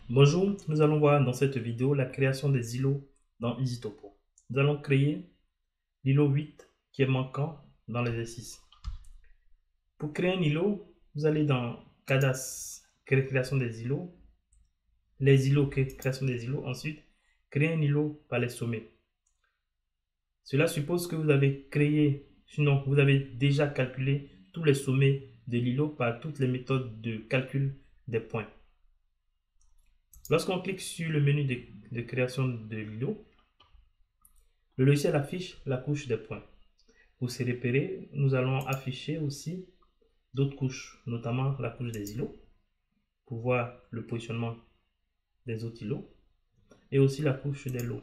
Bonjour, nous allons voir dans cette vidéo la création des îlots dans EasyTopo. Nous allons créer l'îlot 8 qui est manquant dans l'exercice. Pour créer un îlot, vous allez dans Cadastre, création des îlots, les îlots, création des îlots, ensuite créer un îlot par les sommets. Cela suppose que vous avez créé, sinon vous avez déjà calculé tous les sommets de l'îlot par toutes les méthodes de calcul des points. Lorsqu'on clique sur le menu de création de l'îlot, le logiciel affiche la couche des points. Pour se repérer, nous allons afficher aussi d'autres couches, notamment la couche des îlots, pour voir le positionnement des autres îlots, et aussi la couche des lots.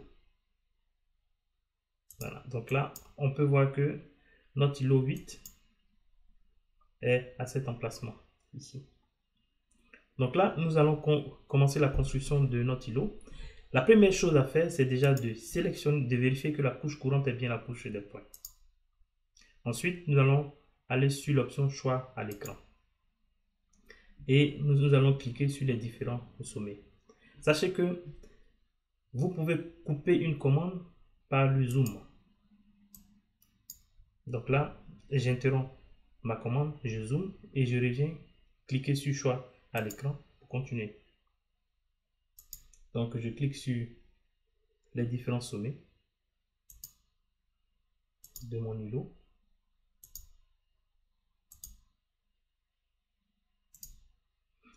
Voilà, donc là, on peut voir que notre îlot 8 est à cet emplacement, ici. Donc là, nous allons commencer la construction de notre îlot. La première chose à faire, c'est déjà de sélectionner, de vérifier que la couche courante est bien la couche des points. Ensuite, nous allons aller sur l'option choix à l'écran. Et nous allons cliquer sur les différents sommets. Sachez que vous pouvez couper une commande par le zoom. Donc là, j'interromps ma commande, je zoome et je reviens cliquer sur choix à l'écran pour continuer. Donc je clique sur les différents sommets de mon îlot.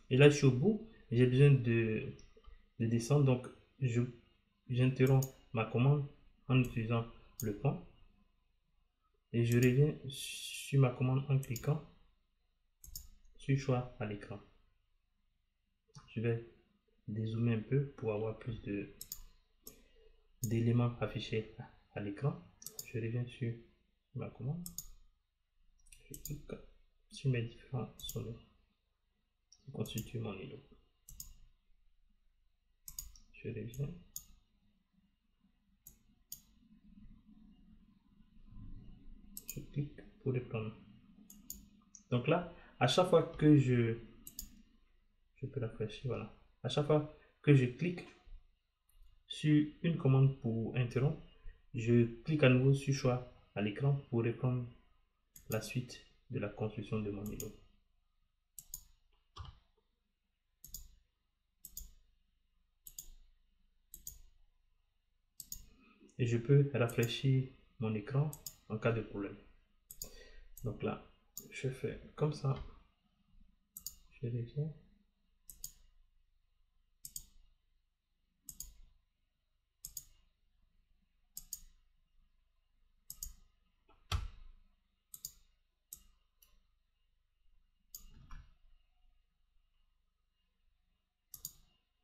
Et là, je suis au bout, j'ai besoin de descendre, donc j'interromps ma commande en utilisant le point. Et je reviens sur ma commande en cliquant sur choix à l'écran. Je vais dézoomer un peu pour avoir plus d'éléments affichés à l'écran. Je reviens sur ma commande. Je clique sur mes différents sommets qui constituent mon îlot. Je reviens. Je clique pour reprendre. Donc là, à chaque fois que je peux rafraîchir, voilà. À chaque fois que je clique sur une commande pour interrompre, je clique à nouveau sur choix à l'écran pour reprendre la suite de la construction de mon îlot. Et je peux rafraîchir mon écran en cas de problème. Donc là, je fais comme ça. Je reviens.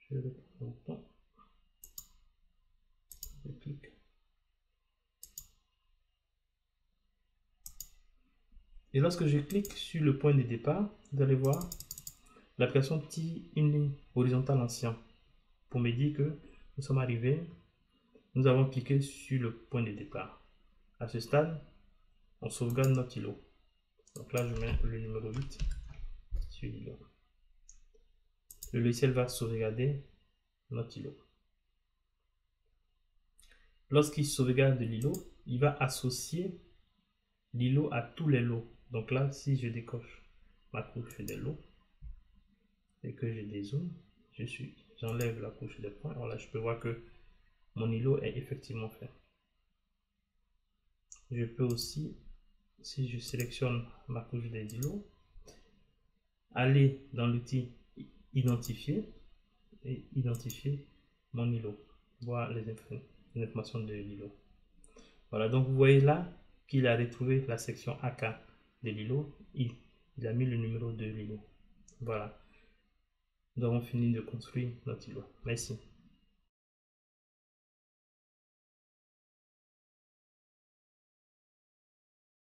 Je reprends le bouton. Je clique. Et lorsque je clique sur le point de départ, vous allez voir l'application tire une ligne horizontale ancienne pour me dire que nous sommes arrivés, nous avons cliqué sur le point de départ. À ce stade, on sauvegarde notre îlot. Donc là, je mets le numéro 8 sur l'îlot. Le logiciel va sauvegarder notre îlot. Lorsqu'il sauvegarde l'îlot, il va associer l'îlot à tous les lots. Donc là, si je décoche ma couche des lots et que je dézoome, j'enlève la couche des points. Voilà, je peux voir que mon îlot est effectivement fait. Je peux aussi, si je sélectionne ma couche des îlots, aller dans l'outil identifier et identifier mon îlot, voir les informations de l'îlot. Voilà, donc vous voyez là qu'il a retrouvé la section AK de l'îlot, il a mis le numéro de l'îlot. Voilà, nous avons fini de construire notre îlot. Merci.